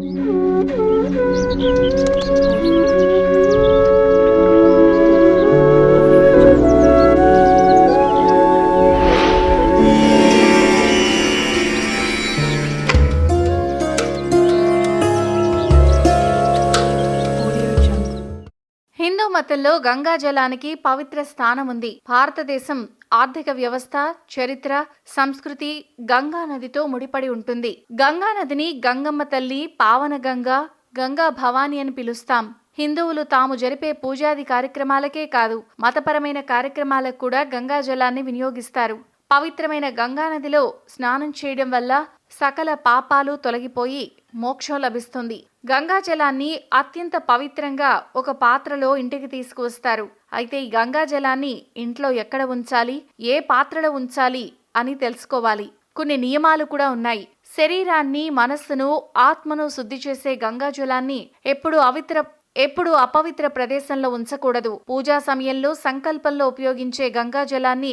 హిందూ మతంలో గంగా జలానికి పవిత్ర స్థానం ఉంది. భారతదేశం ఆర్థిక వ్యవస్థ, చరిత్ర, సంస్కృతి గంగా నదితో ముడిపడి ఉంటుంది. గంగా నదిని గంగమ్మ తల్లి, పావన గంగా, గంగా భవాని అని పిలుస్తాం. హిందువులు తాము జరిపే పూజాది కార్యక్రమాలకే కాదు, మతపరమైన కార్యక్రమాలకు కూడా గంగా జలాన్ని వినియోగిస్తారు. పవిత్రమైన గంగా నదిలో స్నానం చేయడం వల్ల సకల పాపాలు తొలగిపోయి మోక్షం లభిస్తుంది. గంగా జలాన్ని అత్యంత పవిత్రంగా ఒక పాత్రలో ఇంటికి తీసుకువస్తారు. అయితే ఈ గంగా జలాన్ని ఇంట్లో ఎక్కడ ఉంచాలి, ఏ పాత్రలో ఉంచాలి అని తెలుసుకోవాలి. కొన్ని నియమాలు కూడా ఉన్నాయి. శరీరాన్ని, మనస్సును, ఆత్మను శుద్ధి చేసే గంగా జలాన్ని ఎప్పుడు అపవిత్ర ప్రదేశంలో ఉంచకూడదు. పూజా సమయంలో సంకల్పంలో ఉపయోగించే గంగా జలాన్ని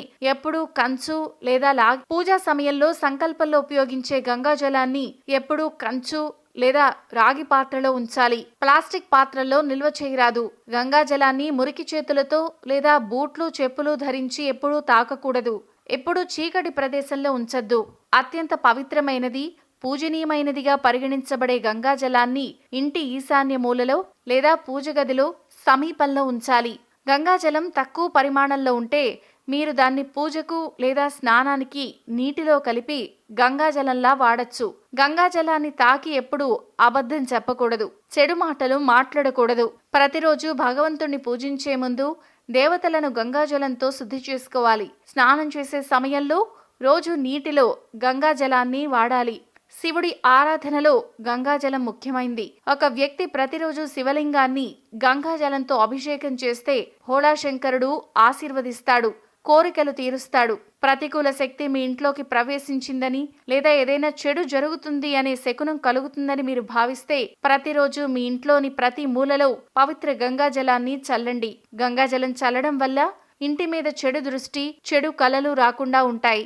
ఎప్పుడూ కంచు లేదా రాగి పాత్రలో ఉంచాలి. ప్లాస్టిక్ పాత్రల్లో నిల్వ చేయరాదు. గంగా జలాన్ని మురికి చేతులతో లేదా బూట్లు, చెప్పులు ధరించి ఎప్పుడూ తాకకూడదు. ఎప్పుడూ చీకటి ప్రదేశంలో ఉంచొద్దు. అత్యంత పవిత్రమైనది, పూజనీయమైనదిగా పరిగణించబడే గంగా జలాన్ని ఇంటి ఈశాన్య మూలలో లేదా పూజ గదిలో సమీపంలో ఉంచాలి. గంగాజలం తక్కువ పరిమాణంలో ఉంటే మీరు దాన్ని పూజకు లేదా స్నానానికి నీటిలో కలిపి గంగాజలంలా వాడచ్చు. గంగాజలాన్ని తాకి ఎప్పుడూ అబద్ధం చెప్పకూడదు. చెడు మాటలు మాట్లాడకూడదు. ప్రతిరోజు భగవంతుణ్ణి పూజించే ముందు దేవతలను గంగాజలంతో శుద్ధి చేసుకోవాలి. స్నానం చేసే సమయంలో రోజు నీటిలో గంగాజలాన్ని వాడాలి. శివుడి ఆరాధనలో గంగాజలం ముఖ్యమైంది. ఒక వ్యక్తి ప్రతిరోజు శివలింగాన్ని గంగాజలంతో అభిషేకం చేస్తే హోళాశంకరుడు ఆశీర్వదిస్తాడు, కోరికలు తీరుస్తాడు. ప్రతికూల శక్తి మీ ఇంట్లోకి ప్రవేశించిందని లేదా ఏదైనా చెడు జరుగుతుంది అనే శకునం కలుగుతుందని మీరు భావిస్తే ప్రతిరోజు మీ ఇంట్లోని ప్రతి మూలలో పవిత్ర గంగాజలాన్ని చల్లండి. గంగాజలం చల్లడం వల్ల ఇంటి మీద చెడు దృష్టి, చెడు కలలు రాకుండా ఉంటాయి.